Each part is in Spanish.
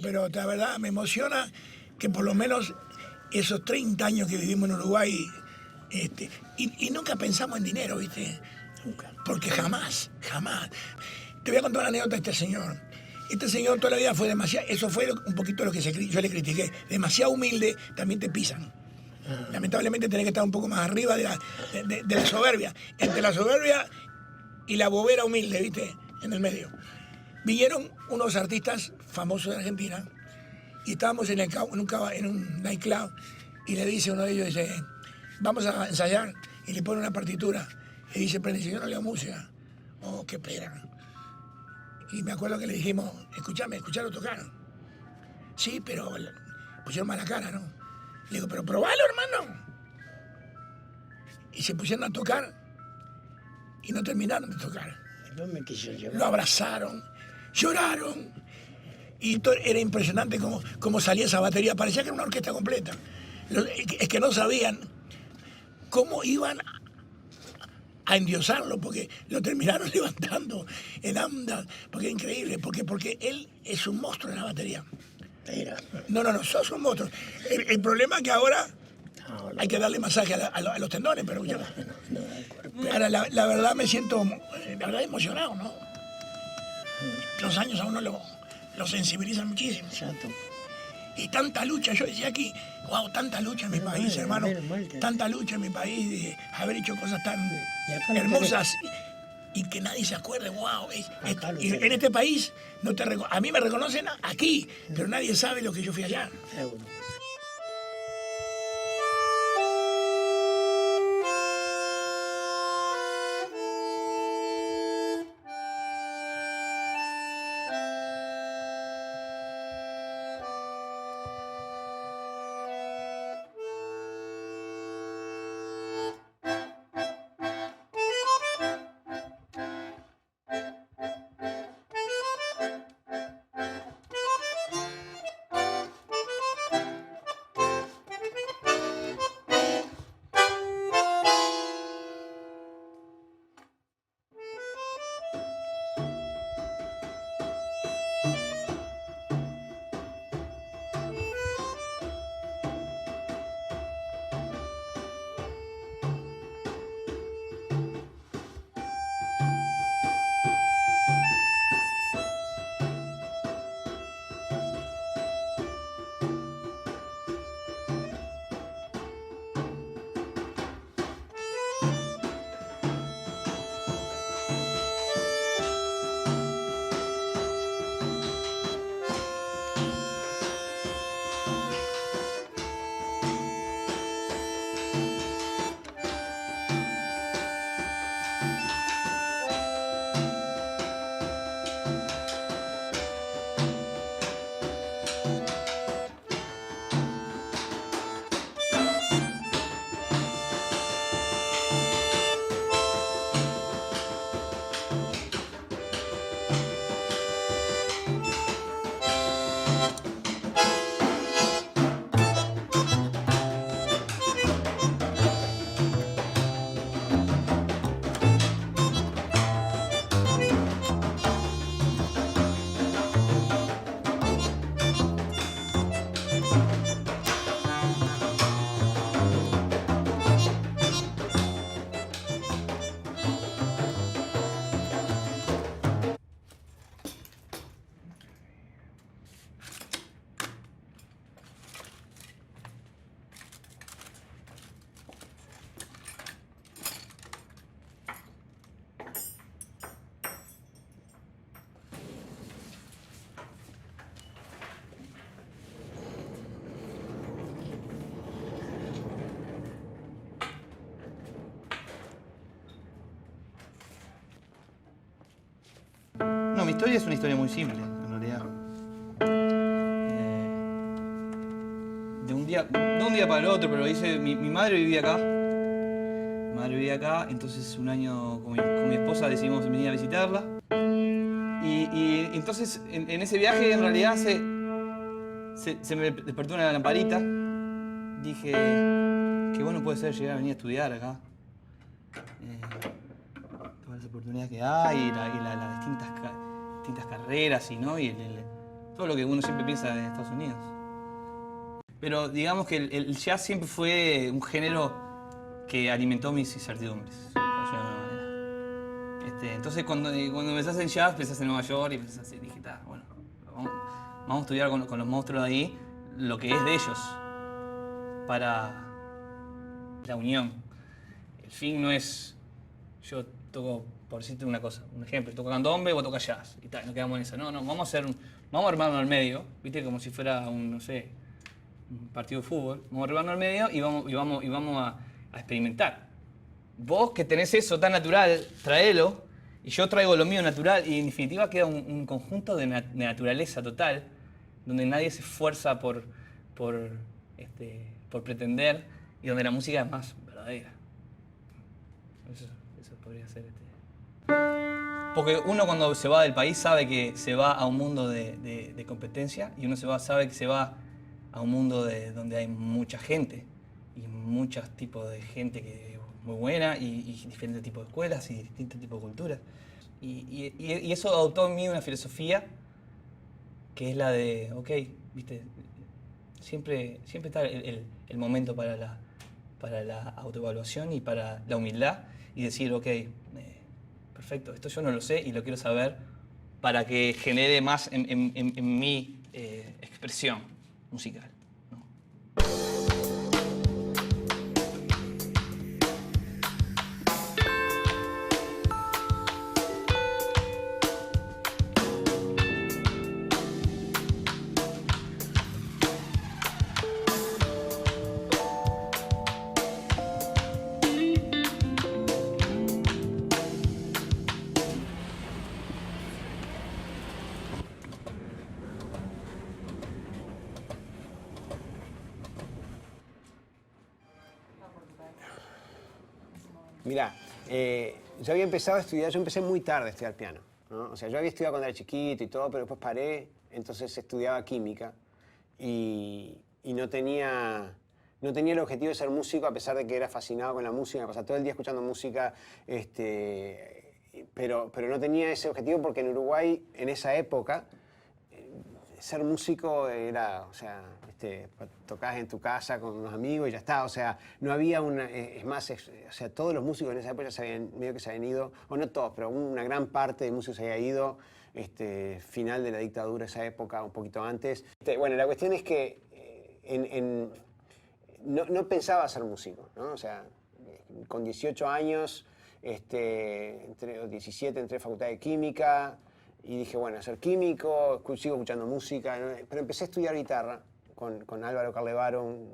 Pero la verdad me emociona que por lo menos esos 30 años que vivimos en Uruguay, y nunca pensamos en dinero, ¿viste? Nunca. Porque jamás. Te voy a contar una anécdota de este señor. Este señor toda la vida fue demasiado, eso fue un poquito lo que yo le critiqué, demasiado humilde, también te pisan. Lamentablemente tenés que estar un poco más arriba de la soberbia. Entre la soberbia y la bobera humilde, ¿viste? En el medio. Vinieron unos artistas famosos de Argentina y estábamos en un nightclub y le dice uno de ellos, dice, vamos a ensayar, y le pone una partitura y dice, pero el señor no leo música. Oh, qué pena. Y me acuerdo que le dijimos, escuchalo tocar. Sí, pero pusieron mala cara, ¿no? Le digo, pero probalo, hermano. Y se pusieron a tocar y no terminaron de tocar. No me quiso llevar. Lo abrazaron, lloraron. Y era impresionante cómo salía esa batería. Parecía que era una orquesta completa. Es que no sabían cómo iban a endiosarlo, porque lo terminaron levantando en andas, porque es increíble, porque él es un monstruo en la batería. Era. No, sos un monstruo. El problema es que ahora hay que darle masaje a los tendones, pero yo... Ahora, la verdad me siento, la verdad, emocionado, ¿no? Los años a uno lo sensibilizan muchísimo. Exacto. Y tanta lucha, yo decía aquí, wow, tanta lucha en mi país, hermano, tanta lucha en mi país, de haber hecho cosas tan hermosas y que nadie se acuerde, wow. Y en este país, a mí me reconocen aquí, pero nadie sabe lo que yo fui allá. Seguro. No, mi historia es una historia muy simple, en realidad. No un día para el otro, pero mi madre vivía acá. Mi madre vivía acá, entonces un año con mi esposa decidimos venir a visitarla. Y entonces en ese viaje en realidad se me despertó una lamparita. Dije, qué bueno puede ser llegar a venir a estudiar acá. Todas las oportunidades que hay y las distintas carreras, ¿no? Y todo lo que uno siempre piensa en Estados Unidos. Pero digamos que el jazz siempre fue un género que alimentó mis incertidumbres. Por decirlo de alguna manera. Entonces cuando empezás en jazz, pensás en Nueva York y pensás, dije, bueno, vamos a estudiar con los monstruos de ahí lo que es de ellos para la unión. El fin no es, yo toco, por decirte una cosa, un ejemplo, toco candombe, vos tocas jazz y tal, nos quedamos en esa. No, vamos a armarnos al medio, viste, como si fuera un partido de fútbol. Vamos a armarnos al medio y vamos a experimentar. Vos que tenés eso tan natural, traelo, y yo traigo lo mío natural, y en definitiva queda un conjunto de naturaleza total, donde nadie se esfuerza por pretender, y donde la música es más verdadera. Eso podría ser. Porque uno cuando se va del país sabe que se va a un mundo de competencia, y uno sabe que se va a un mundo donde hay mucha gente, y muchos tipos de gente que es muy buena, y diferentes tipos de escuelas, y distintos tipos de culturas. Y eso adoptó en mí una filosofía que es la de, ok, viste, siempre está el momento para la autoevaluación y para la humildad, y decir, ok, perfecto, esto yo no lo sé y lo quiero saber para que genere más en mi expresión musical, ¿no? Mirá, yo había empezado a estudiar, yo empecé muy tarde a estudiar piano, ¿no? O sea, yo había estudiado cuando era chiquito y todo, pero después paré, entonces estudiaba química y no tenía el objetivo de ser músico, a pesar de que era fascinado con la música, me pasaba todo el día escuchando música, pero no tenía ese objetivo porque en Uruguay, en esa época, ser músico era, o sea, tocabas en tu casa con unos amigos y ya está, o sea, no había una, es más, o sea, todos los músicos en esa época medio que se habían ido, o no todos, pero una gran parte de músicos se había ido, final de la dictadura esa época, un poquito antes. Bueno, la cuestión es que no pensaba ser músico, ¿no? O sea, con 18 años, entre 17 entré a Facultad de Química, y dije, bueno, ser químico, sigo escuchando música, ¿no? Pero empecé a estudiar guitarra con Álvaro Carlevaro, un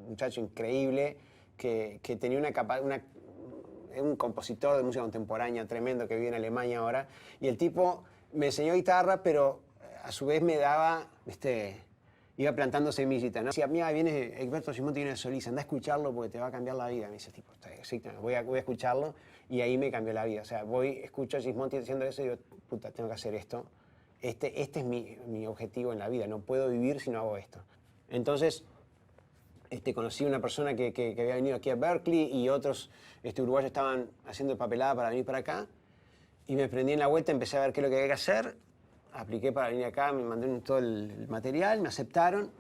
muchacho increíble que tenía un compositor de música contemporánea tremendo que vive en Alemania ahora. Y el tipo me enseñó guitarra, pero a su vez me daba, iba plantando semillitas, ¿no? Decía, mira, viene Egberto Gismonti, viene de solista, anda a escucharlo porque te va a cambiar la vida. Me dice, tipo, sí, voy a escucharlo, y ahí me cambió la vida. O sea, escucho a Gismonti diciendo eso y digo, puta, tengo que hacer esto. Este es mi objetivo en la vida, no puedo vivir si no hago esto. Entonces, conocí a una persona que había venido aquí a Berkeley, y otros uruguayos estaban haciendo papelada para venir para acá, y me prendí en la vuelta, empecé a ver qué es lo que había que hacer, apliqué para venir acá, me mandé todo el material, me aceptaron,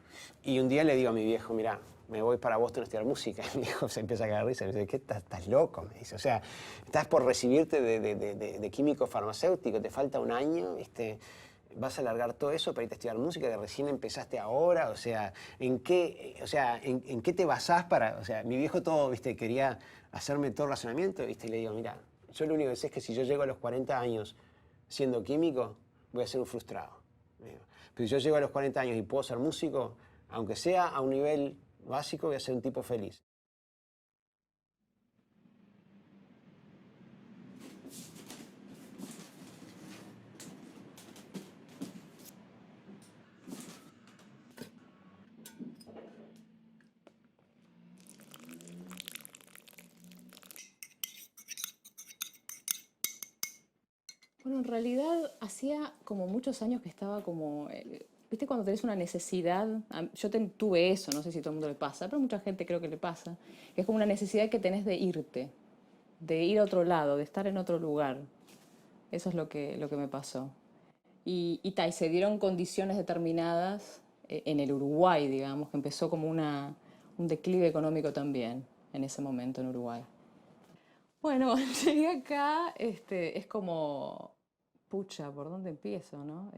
y un día le digo a mi viejo, mirá, me voy para Boston a estudiar música. Y mi hijo se empieza a cagar risa, me dice, ¿qué estás loco? Me dice, o sea, estás por recibirte de químico farmacéutico, te falta un año, vas a alargar todo eso para irte a estudiar música que recién empezaste ahora, o sea, ¿en qué te basás para...? O sea, mi viejo todo, quería hacerme todo el razonamiento, y le digo, mira, yo lo único que sé es que si yo llego a los 40 años siendo químico, voy a ser un frustrado. Pero si yo llego a los 40 años y puedo ser músico, aunque sea a un nivel básico, voy a ser un tipo feliz. Bueno, en realidad hacía como muchos años que estaba como, ¿viste cuando tenés una necesidad? Yo tuve eso, no sé si a todo el mundo le pasa, pero mucha gente creo que le pasa, que es como una necesidad que tenés de irte, de ir a otro lado, de estar en otro lugar. Eso es lo que me pasó. y se dieron condiciones determinadas en el Uruguay, digamos, que empezó como un declive económico también en ese momento en Uruguay. Bueno, llegué acá, es como, pucha, ¿por dónde empiezo, no?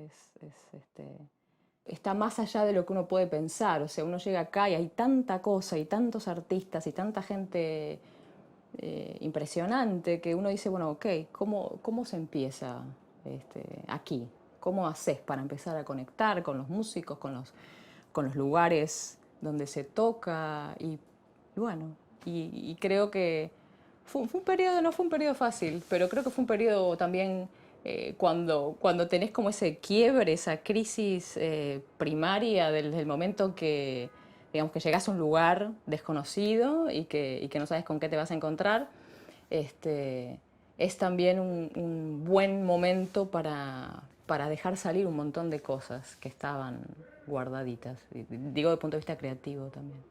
Está más allá de lo que uno puede pensar, o sea, uno llega acá y hay tanta cosa y tantos artistas y tanta gente impresionante que uno dice, bueno, ok, ¿cómo se empieza aquí? ¿Cómo haces para empezar a conectar con los músicos, con los lugares donde se toca? Y bueno, y creo que fue un periodo, no fue un periodo fácil, pero creo que fue un periodo también cuando tenés como ese quiebre, esa crisis primaria del momento que, digamos, que llegás a un lugar desconocido y que no sabes con qué te vas a encontrar, es también un buen momento para dejar salir un montón de cosas que estaban guardaditas. Digo, desde el punto de vista creativo también.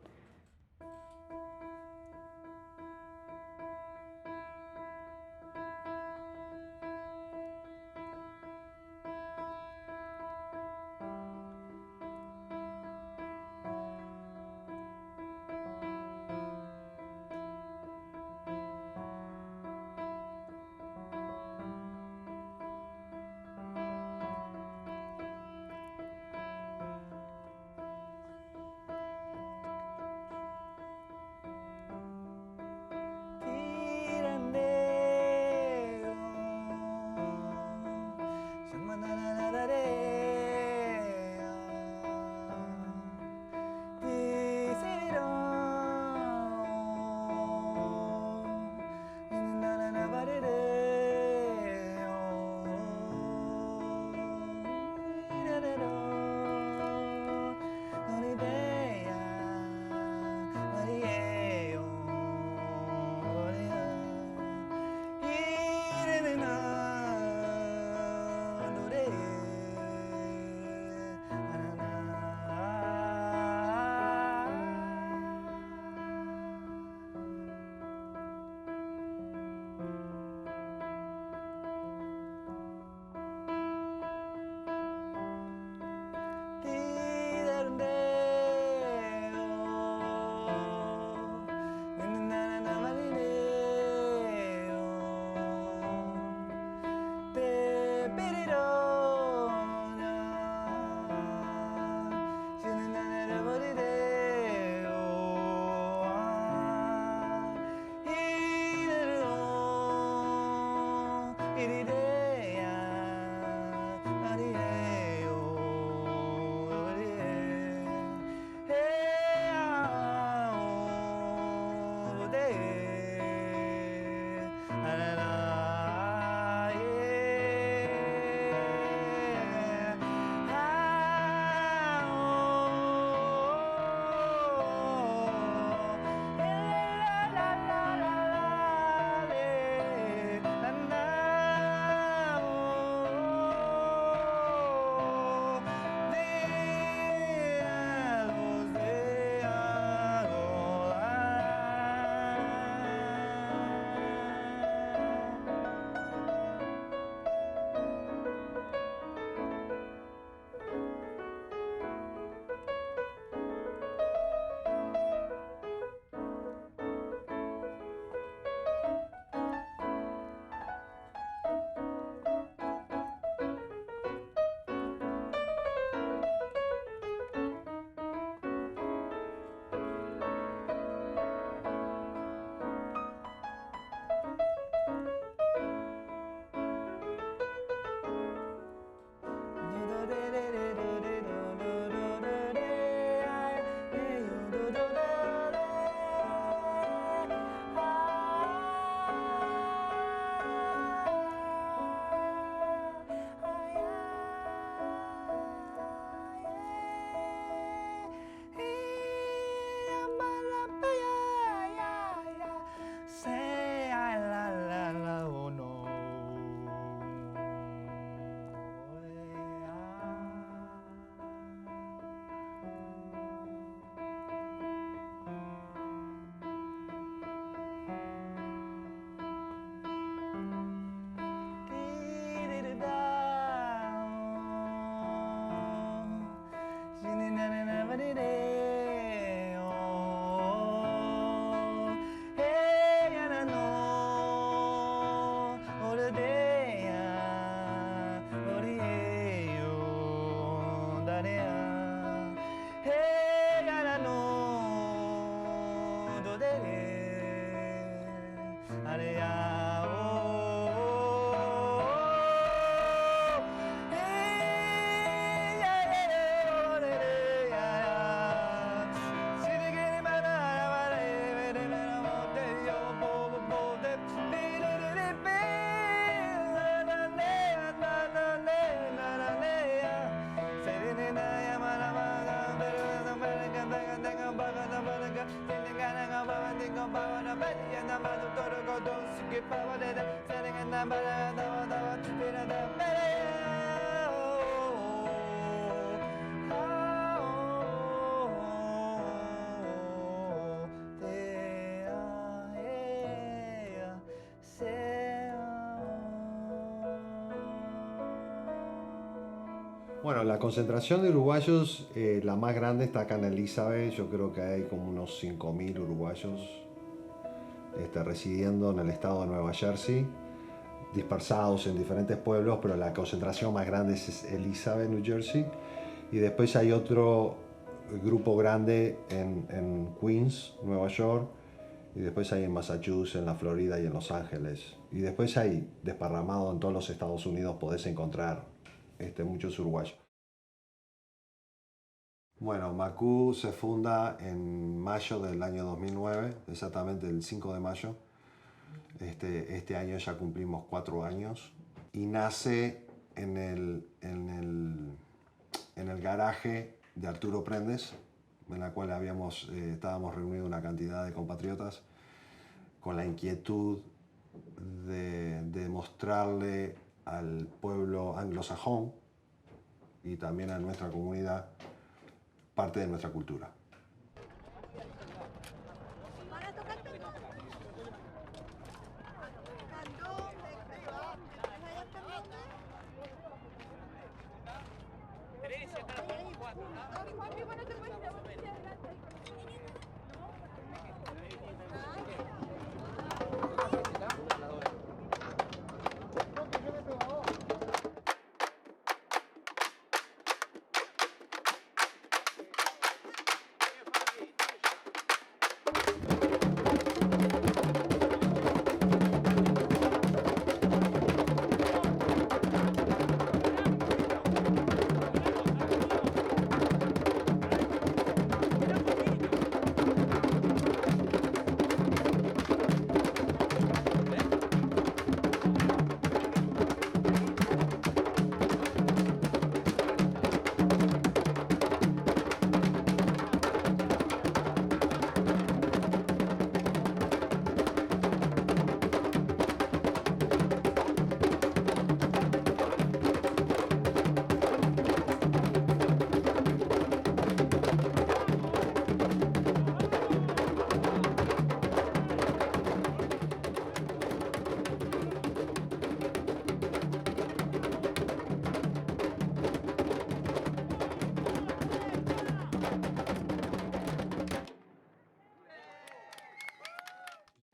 Bueno, la concentración de uruguayos, la más grande está acá en Elizabeth. Yo creo que hay como unos 5.000 uruguayos residiendo en el estado de Nueva Jersey, dispersados en diferentes pueblos, pero la concentración más grande es Elizabeth, New Jersey. Y después hay otro grupo grande en Queens, Nueva York. Y después hay en Massachusetts, en la Florida y en Los Ángeles. Y después hay desparramado en todos los Estados Unidos, podés encontrar muchos uruguayos. Bueno, MACU se funda en mayo del año 2009, exactamente el 5 de mayo. Este año ya cumplimos 4 años y nace en el garaje de Arturo Prendes, en la cual estábamos reunidos una cantidad de compatriotas con la inquietud de mostrarle al pueblo anglosajón y también a nuestra comunidad parte de nuestra cultura.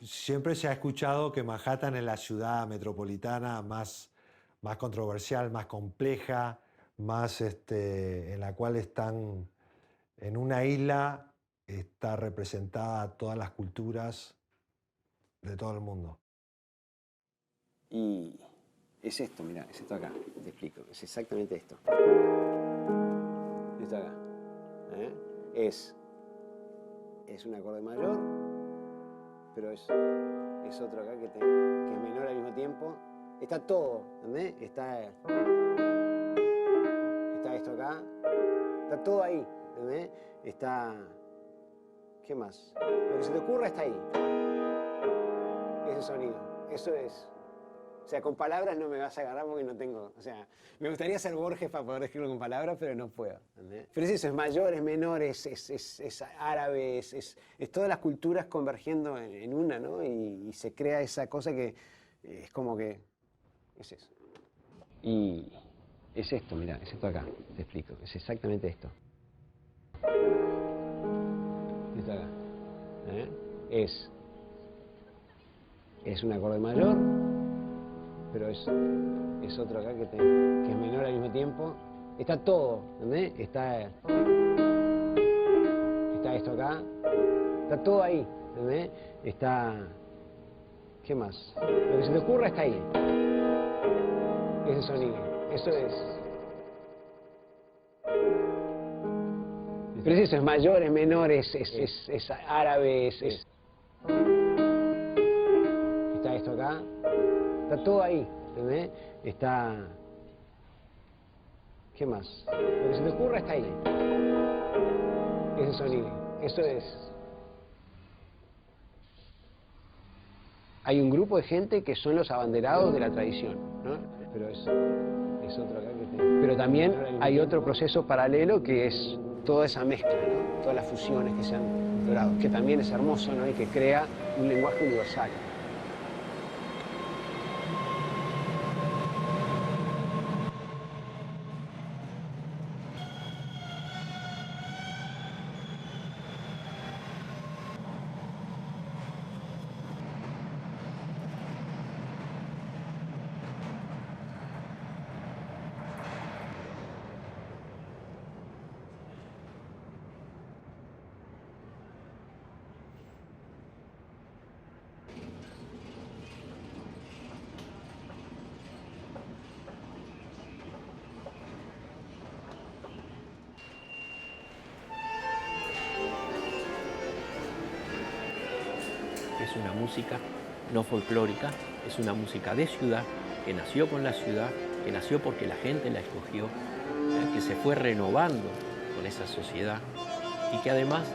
Siempre se ha escuchado que Manhattan es la ciudad metropolitana más controversial, más compleja, más en la cual están, en una isla está representada todas las culturas de todo el mundo. Y es esto, mirá, es esto acá, te explico, es exactamente esto. Esto acá. Es un acorde mayor, pero es otro acá que es menor al mismo tiempo. Está todo, ¿entendés? Está esto acá, está todo ahí, ¿entendés? Está... ¿Qué más? Lo que se te ocurra está ahí. Ese sonido, eso es... O sea, con palabras no me vas a agarrar porque no tengo... O sea, me gustaría ser Borges para poder escribirlo con palabras, pero no puedo, ¿entendés? Pero es eso, es mayor, es menor, es árabe, es todas las culturas convergiendo en una, ¿no? Y se crea esa cosa que es como que... Es eso. Y es esto, mirá, es esto acá, te explico, es exactamente esto. Esto acá. Es un acorde mayor, pero es otro acá que es menor al mismo tiempo. Está todo, ¿entendés? Está esto acá, está todo ahí, ¿entendés? Está... ¿Qué más? Lo que se te ocurra está ahí. Ese sonido, eso es... Pero es eso, es mayor, es menor, es árabe, está esto acá, está todo ahí, ¿entendés? Está... ¿Qué más? Lo que se te ocurra está ahí. Ese sonido, eso es... hay un grupo de gente que son los abanderados de la tradición, ¿no? Pero es otro acá que pero también hay otro proceso paralelo que es toda esa mezcla, ¿no? Todas las fusiones que se han logrado, que también es hermoso, ¿no? Y que crea un lenguaje universal. Es una música no folclórica, es una música de ciudad, que nació con la ciudad, que nació porque la gente la escogió, que se fue renovando con esa sociedad y que además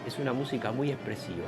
es una música muy expresiva.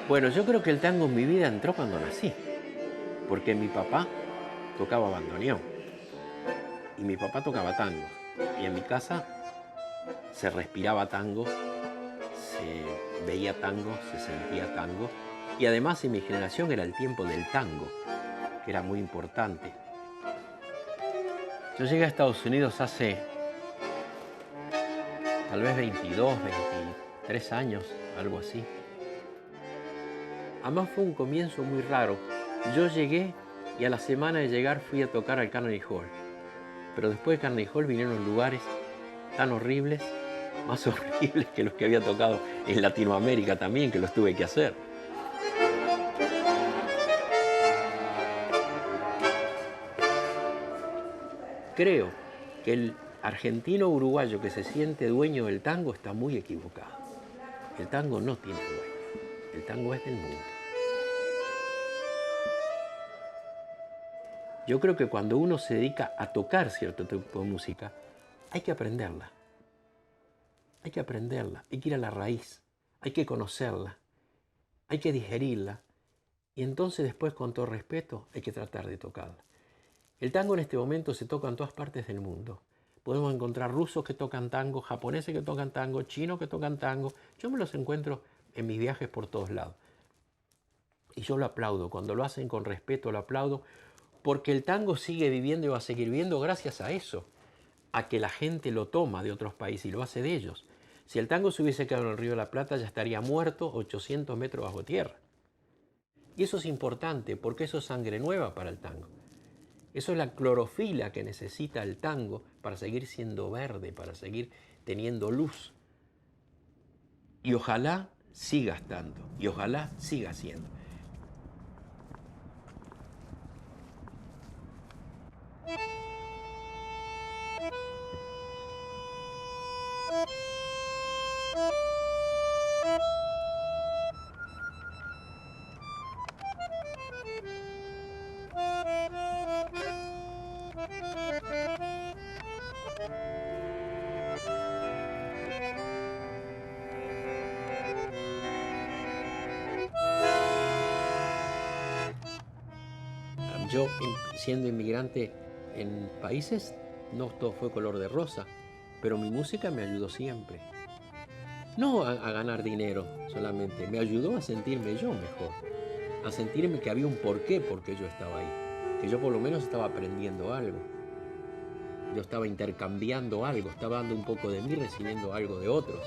Bueno, yo creo que el tango en mi vida entró cuando nací, porque mi papá tocaba bandoneón y mi papá tocaba tango. Y en mi casa se respiraba tango, se veía tango, se sentía tango. Y además en mi generación era el tiempo del tango, que era muy importante. Yo llegué a Estados Unidos hace tal vez 22, 23 años, algo así. Además fue un comienzo muy raro. Yo llegué y a la semana de llegar fui a tocar al Carnegie Hall. Pero después de Carnegie Hall vinieron lugares tan horribles, más horribles que los que había tocado en Latinoamérica también, que los tuve que hacer. Creo que el argentino uruguayo que se siente dueño del tango está muy equivocado. El tango no tiene dueño. El tango es del mundo. Yo creo que cuando uno se dedica a tocar cierto tipo de música, hay que aprenderla. Hay que aprenderla, hay que ir a la raíz, hay que conocerla, hay que digerirla y entonces después, con todo respeto, hay que tratar de tocarla. El tango en este momento se toca en todas partes del mundo. Podemos encontrar rusos que tocan tango, japoneses que tocan tango, chinos que tocan tango. Yo me los encuentro en mis viajes por todos lados. Y yo lo aplaudo, cuando lo hacen con respeto lo aplaudo, porque el tango sigue viviendo y va a seguir viviendo gracias a eso, a que la gente lo toma de otros países y lo hace de ellos. Si el tango se hubiese quedado en el Río de la Plata, ya estaría muerto 800 metros bajo tierra. Y eso es importante, porque eso es sangre nueva para el tango. Eso es la clorofila que necesita el tango para seguir siendo verde, para seguir teniendo luz. Y ojalá siga estando, y ojalá siga siendo. Yo, siendo inmigrante en países, no todo fue color de rosa, pero mi música me ayudó siempre. No a ganar dinero solamente, me ayudó a sentirme yo mejor, a sentirme que había un porqué porque yo estaba ahí, que yo por lo menos estaba aprendiendo algo, yo estaba intercambiando algo, estaba dando un poco de mí, recibiendo algo de otros.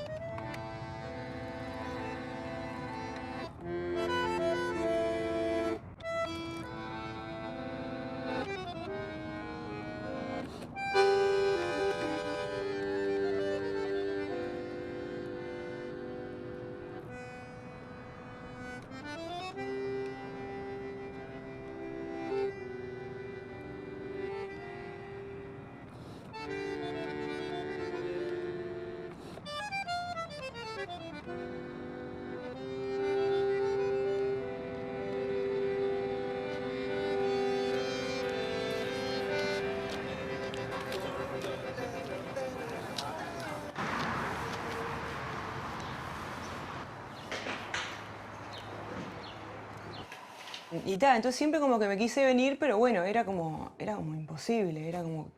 Y tal, entonces siempre como que me quise venir, pero bueno, era como imposible, era como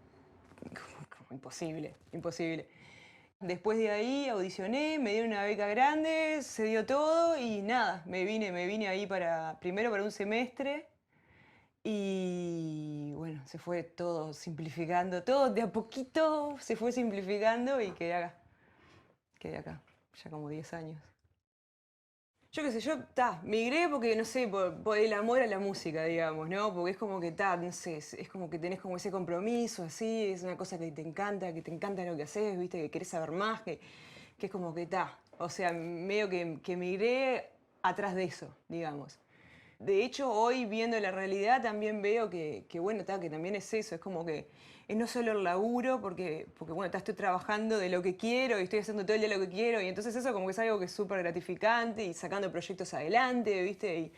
imposible, imposible. Después de ahí audicioné, me dieron una beca grande, se dio todo y nada, me vine ahí primero para un semestre y bueno, se fue todo simplificando, todo de a poquito se fue simplificando y quedé acá, ya como 10 años. Yo qué sé, migré porque, no sé, por el amor a la música, digamos, ¿no? Porque es como que, no sé, es como que tenés como ese compromiso, así, es una cosa que te encanta lo que haces, ¿viste? Que querés saber más, que es como que, o sea, medio que migré atrás de eso, digamos. De hecho, hoy viendo la realidad también veo que bueno, que también es eso, es como que es no solo el laburo, porque bueno, estoy trabajando de lo que quiero y estoy haciendo todo el día lo que quiero, y entonces eso como que es algo que es súper gratificante y sacando proyectos adelante, ¿viste?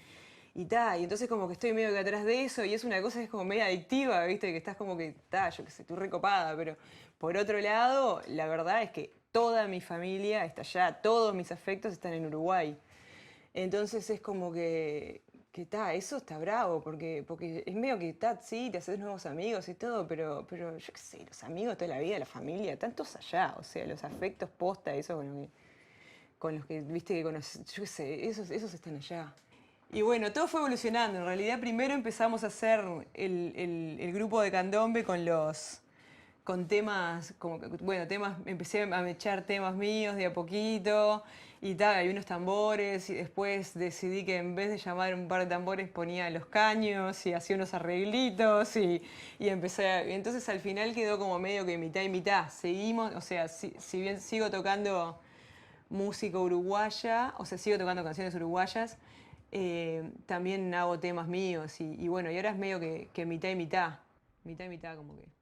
Y entonces como que estoy medio que atrás de eso y es una cosa que es como medio adictiva, ¿viste? Que estás como que, yo qué sé, estoy recopada, pero por otro lado, la verdad es que toda mi familia está allá, todos mis afectos están en Uruguay. Entonces es como que eso está bravo, porque es medio que sí, te haces nuevos amigos y todo, pero yo qué sé, los amigos toda la vida, la familia, están todos allá, o sea, los afectos posta, eso con los que viste que conoces, yo qué sé, esos están allá. Y bueno, todo fue evolucionando, en realidad primero empezamos a hacer el grupo de candombe con temas, empecé a echar temas míos de a poquito, y hay unos tambores, y después decidí que en vez de llamar un par de tambores ponía los caños y hacía unos arreglitos y entonces al final quedó como medio que mitad y mitad. Seguimos, o sea, si bien sigo tocando música uruguaya, o sea, sigo tocando canciones uruguayas, también hago temas míos y bueno, y ahora es medio que mitad y mitad como que.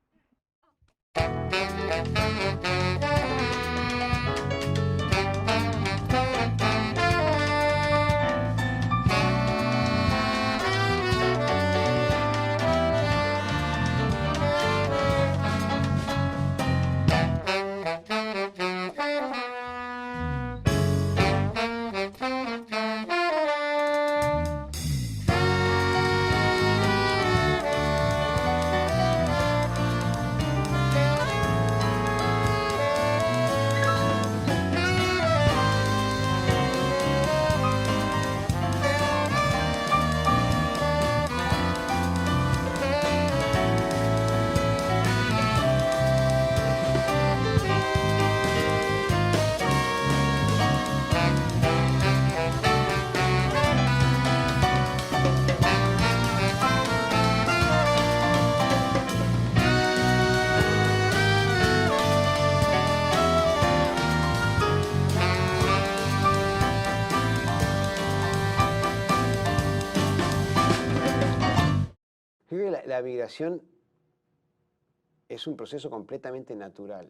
Creo que la migración es un proceso completamente natural.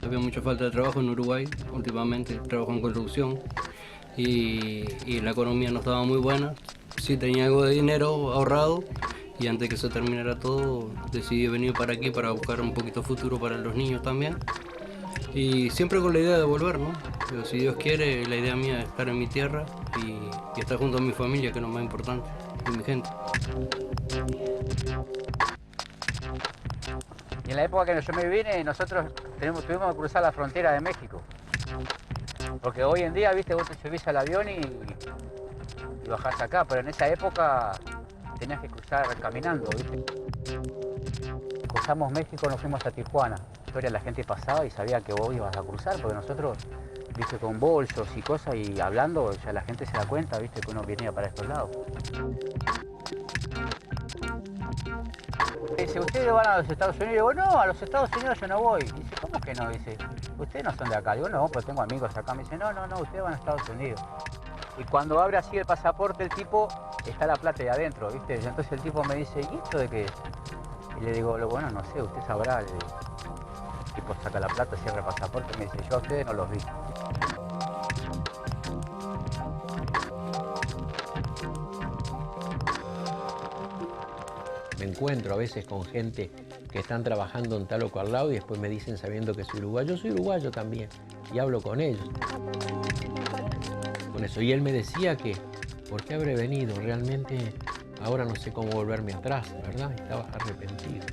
Había mucha falta de trabajo en Uruguay, últimamente trabajo en construcción y la economía no estaba muy buena. Sí tenía algo de dinero ahorrado y antes que se terminara todo decidí venir para aquí para buscar un poquito futuro para los niños también. Y siempre con la idea de volver, ¿no? Pero si Dios quiere, la idea mía es estar en mi tierra y estar junto a mi familia, que es lo más importante, y mi gente. Y en la época que yo me vine, nosotros tuvimos que cruzar la frontera de México. Porque hoy en día, viste, vos te subís al avión y bajás acá, pero en esa época tenías que cruzar caminando, viste. Cruzamos México, nos fuimos a Tijuana. La gente pasaba y sabía que vos ibas a cruzar, porque nosotros, viste, con bolsos y cosas y hablando, ya la gente se da cuenta, viste, que uno venía para estos lados. Dice, ¿ustedes van a los Estados Unidos? Digo, no, a los Estados Unidos yo no voy. Dice, ¿cómo que no? Dice, ¿ustedes no son de acá? Digo, no, pues tengo amigos acá. Me dice, no, ustedes van a Estados Unidos. Y cuando abre así el pasaporte, el tipo, está la plata ahí adentro, viste. Y entonces el tipo me dice, ¿y esto de qué es? Y le digo, bueno, no sé, usted sabrá. El tipo saca la plata, cierra el pasaporte y me dice, yo a ustedes no los vi. Me encuentro a veces con gente que están trabajando en tal o cual lado y después me dicen sabiendo que soy uruguayo. Yo soy uruguayo también y hablo con ellos. Con eso. Y él me decía que, ¿por qué habré venido? Realmente ahora no sé cómo volverme atrás, ¿verdad? Estaba arrepentido.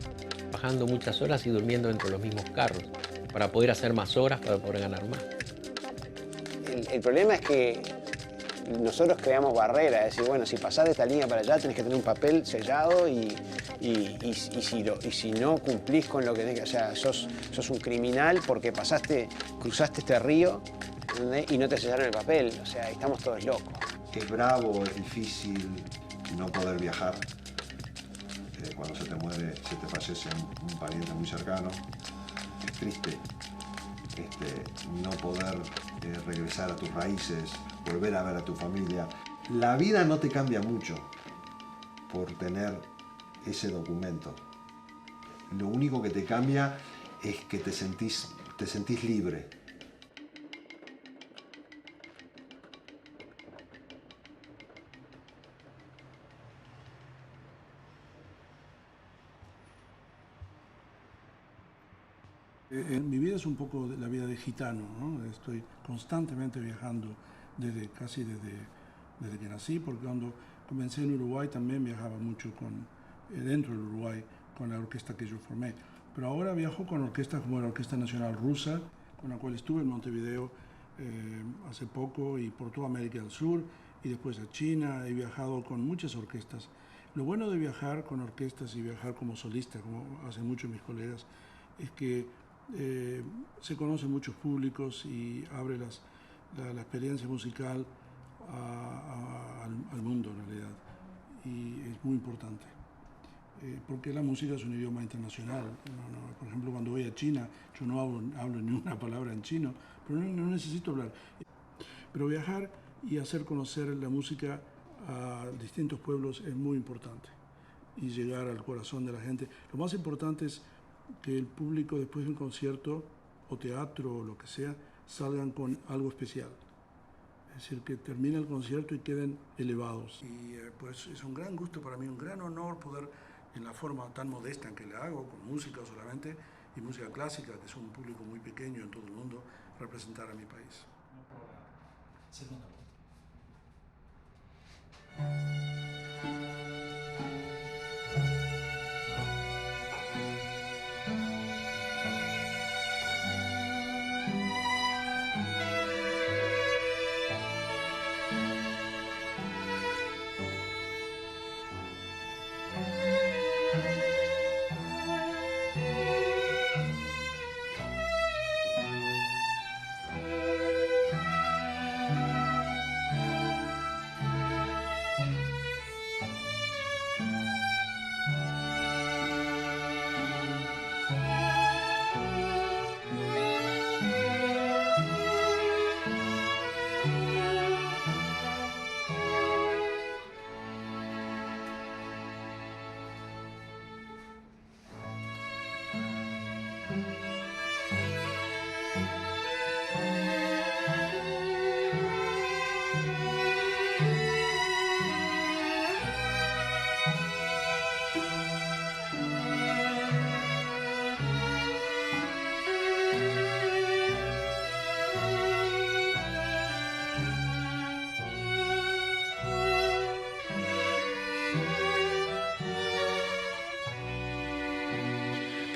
Bajando muchas horas y durmiendo dentro de los mismos carros para poder hacer más horas, para poder ganar más. El problema es que nosotros creamos barreras, es decir, bueno, si pasás de esta línea para allá tenés que tener un papel sellado y si no cumplís con lo que tenés que, o sea, sos un criminal porque cruzaste este río, ¿entendés? Y no te sellaron el papel, o sea, estamos todos locos. Es bravo, es difícil no poder viajar. Cuando se te fallece un pariente muy cercano, es triste no poder regresar a tus raíces, volver a ver a tu familia. La vida no te cambia mucho por tener ese documento. Lo único que te cambia es que te sentís libre. Mi vida es un poco la vida de gitano, ¿no? Estoy constantemente viajando desde que nací, porque cuando comencé en Uruguay también viajaba mucho dentro del Uruguay con la orquesta que yo formé. Pero ahora viajo con orquestas como la Orquesta Nacional Rusa, con la cual estuve en Montevideo hace poco y por toda América del Sur, y después a China. He viajado con muchas orquestas. Lo bueno de viajar con orquestas y viajar como solista, como hacen muchos mis colegas, es que se conocen muchos públicos y abre la experiencia musical al mundo en realidad, y es muy importante porque la música es un idioma internacional. Por ejemplo, cuando voy a China yo no hablo ni una palabra en chino, pero no necesito hablar. Pero viajar y hacer conocer la música a distintos pueblos es muy importante y llegar al corazón de la gente. Lo más importante es que el público después de un concierto o teatro o lo que sea salgan con algo especial. Es decir, que termine el concierto y queden elevados. Y pues es un gran gusto para mí, un gran honor poder, en la forma tan modesta en que le hago, con música solamente, y música clásica, que es un público muy pequeño en todo el mundo, representar a mi país. Segunda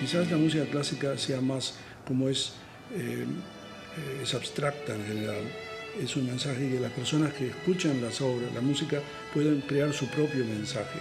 quizás la música clásica sea más como es abstracta en general. Es un mensaje que las personas que escuchan las obras, la música, pueden crear su propio mensaje.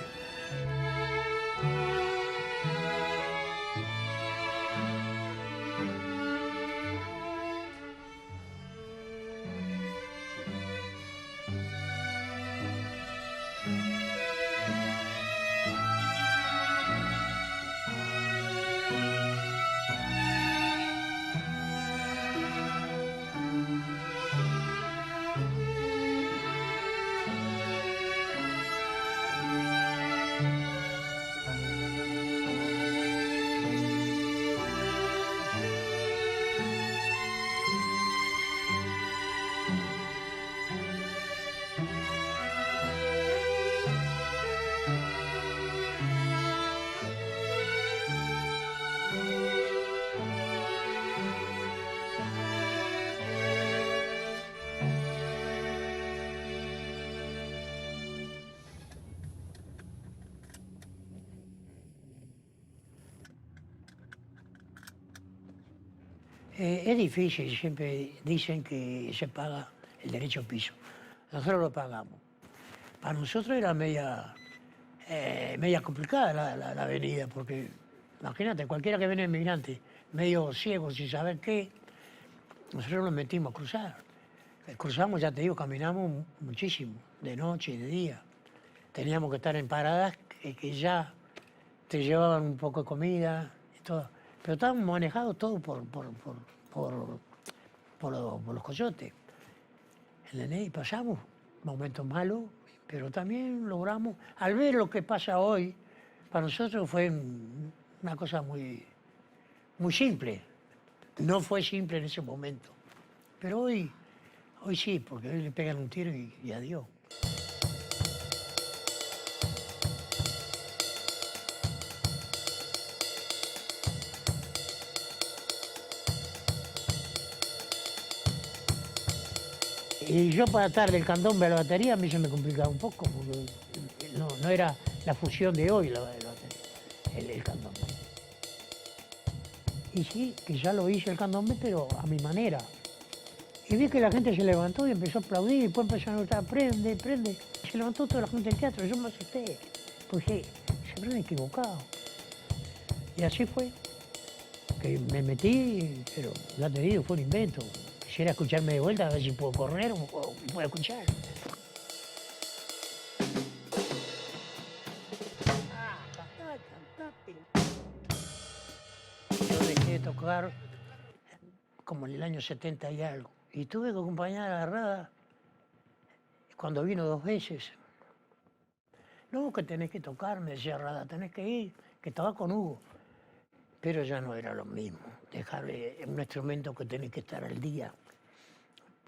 Es difícil, siempre dicen que se paga el derecho piso. Nosotros lo pagamos. Para nosotros era media complicada la avenida, porque imagínate, cualquiera que viene inmigrante, medio ciego, sin saber qué, nosotros nos metimos a cruzar. Cruzamos, ya te digo, caminamos muchísimo, de noche y de día. Teníamos que estar en paradas que ya te llevaban un poco de comida y todo. Pero estábamos manejados todo por los coyotes. Y pasamos momentos malos, pero también logramos, al ver lo que pasa hoy, para nosotros fue una cosa muy simple. No fue simple en ese momento, pero hoy sí, porque hoy le pegan un tiro y adiós. Y yo para atar del candombe a la batería a mí se me complicaba un poco, porque no era la fusión de hoy la batería, el candombe. Y sí, que ya lo hice el candombe, pero a mi manera. Y vi que la gente se levantó y empezó a aplaudir, y después empezaron a gritar, prende, prende. Se levantó toda la gente del teatro, yo me asusté, porque se habrán equivocado. Y así fue, que me metí, pero ya te digo, fue un invento. Quisiera escucharme de vuelta a ver si puedo correr o puedo escuchar. Yo dejé de tocar como en el año 70 y algo. Y tuve que acompañar a Rada cuando vino 2 veces. No, que tenés que tocar, me decía Rada, tenés que ir, que estaba con Hugo. Pero ya no era lo mismo, dejar un instrumento que tenés que estar al día.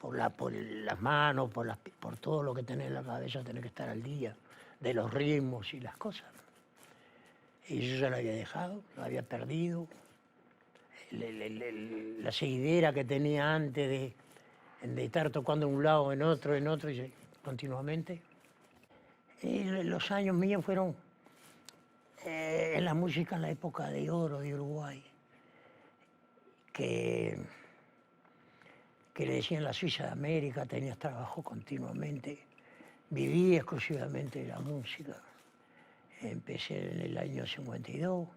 Por las manos, por todo lo que tenés en la cabeza, tenés que estar al día, de los ritmos y las cosas. Y yo ya lo había dejado, lo había perdido. La seguidera que tenía antes de estar tocando en un lado, en otro, y continuamente. Y los años míos fueron en la música en la época de oro de Uruguay, que le decían la Suiza de América, tenías trabajo continuamente, viví exclusivamente de la música. Empecé en el año 52.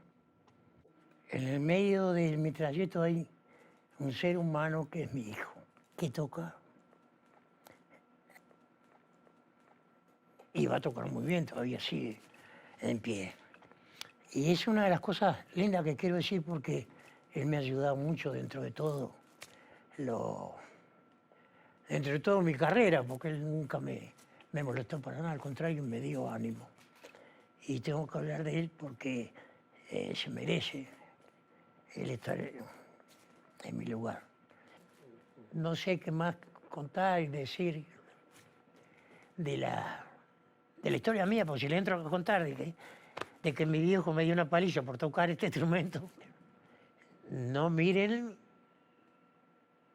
En el medio de mi trayecto hay un ser humano que es mi hijo, que toca y va a tocar muy bien, todavía sigue en pie. Y es una de las cosas lindas que quiero decir porque él me ha ayudado mucho dentro de todo mi carrera, porque él nunca me molestó para nada, al contrario, me dio ánimo. Y tengo que hablar de él porque se merece él estar en mi lugar. No sé qué más contar y decir de la historia mía, porque si le entro a contar de que mi viejo me dio una paliza por tocar este instrumento, no miren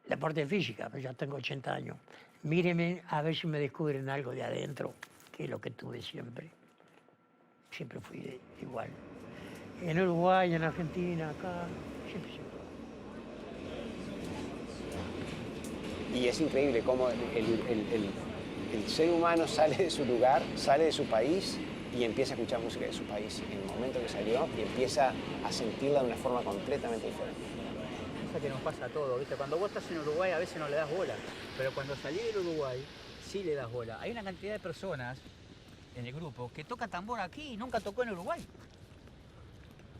la parte física, pues ya tengo 80 años. Mírenme a ver si me descubren algo de adentro, que es lo que tuve siempre. Siempre fui igual. En Uruguay, en Argentina, acá, siempre. Y es increíble cómo el ser humano sale de su lugar, sale de su país y empieza a escuchar música de su país en el momento que salió y empieza a sentirla de una forma completamente diferente. Cosa que nos pasa a todos, ¿viste? Cuando vos estás en Uruguay a veces no le das bola, pero cuando salís del Uruguay sí le das bola. Hay una cantidad de personas en el grupo que toca tambor aquí y nunca tocó en Uruguay.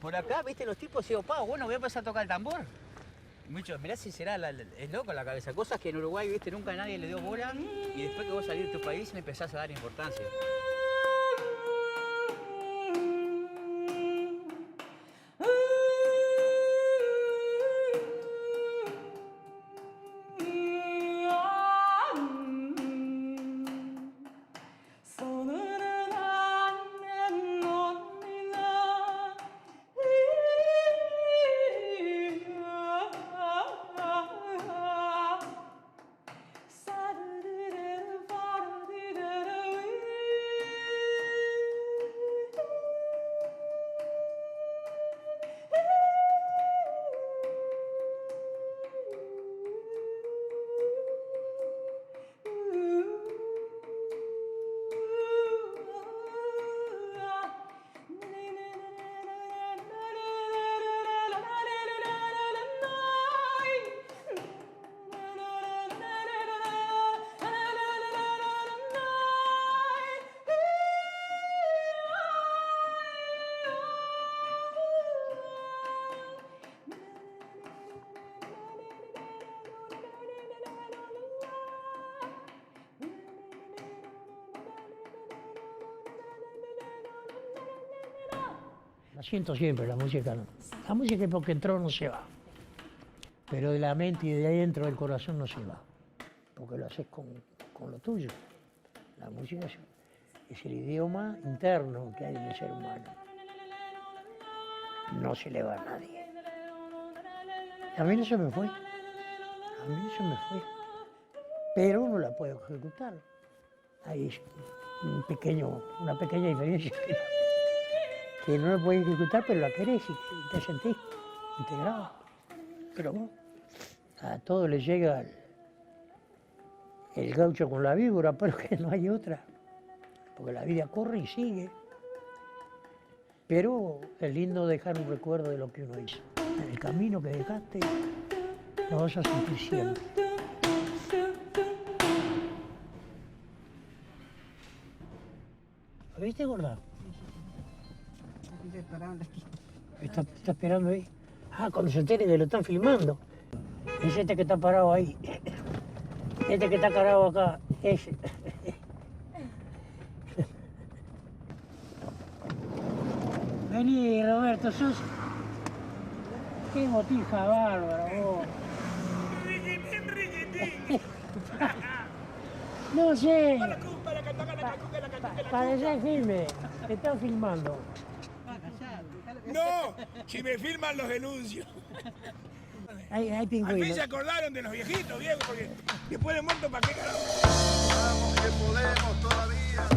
Por acá, ¿viste? Los tipos digo, bueno, voy a empezar a tocar el tambor. Muchos, mirá si será, es loco la cabeza. Cosas que en Uruguay, ¿viste? Nunca nadie le dio bola y después que vos salís de tu país le empezás a dar importancia. La siento siempre, la música no. La música porque entró no se va. Pero de la mente y de adentro del corazón no se va. Porque lo haces con lo tuyo. La música es el idioma interno que hay en el ser humano. No se le va a nadie. A mí no se me fue. A mí no se me fue. Pero uno la puede ejecutar. Hay una pequeña diferencia que no la puedes ejecutar, pero la querés y te sentís integrado. Pero bueno, a todo le llega el gaucho con la víbora, pero que no hay otra. Porque la vida corre y sigue. Pero es lindo dejar un recuerdo de lo que uno hizo. En el camino que dejaste, lo vas a sentir siempre. ¿Lo viste, gorda? Está esperando ahí. Ah, cuando se entere que lo están filmando. Es este que está parado ahí. Este que está parado acá. Ese. Vení, Roberto, sos... Qué botija bárbara, vos. No sé. Parece filme. Te están filmando. No, si me filman los denuncio. Hay Al fin pingüinos. se acordaron de los viejitos, viejo, porque después de muerto, ¿para qué carajo? Vamos que podemos todavía.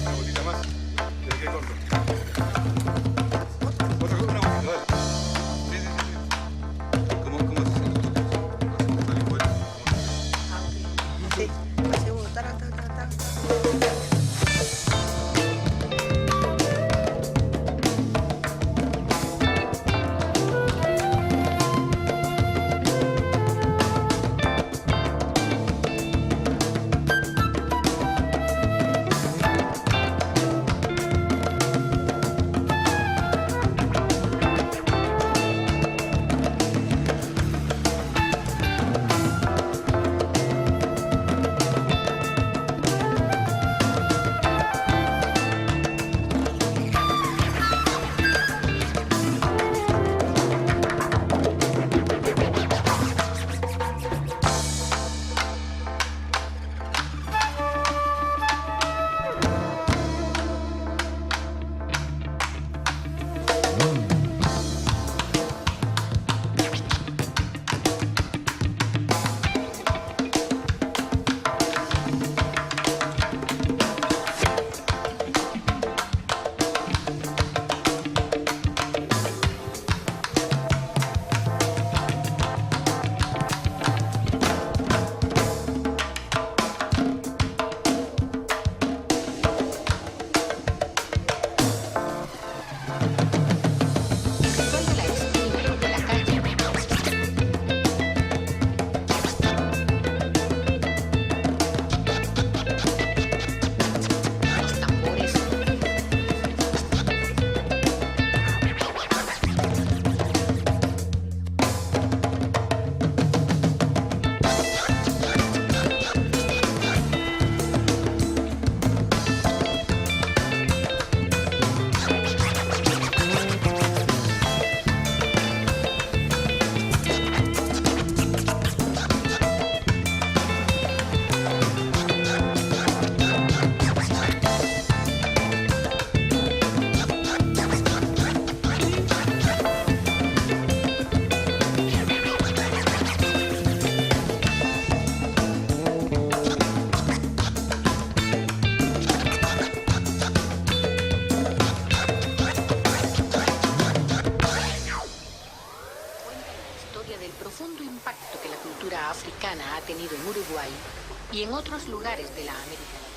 Una bolita más. ¿Querés que corto? Otra cosa, una bolita, dale. Sí, sí, sí, sí. ¿Cómo se hace? ¿Salís fuera? Sí, hacemos taca, taca, taca. y en otros lugares de la América Latina.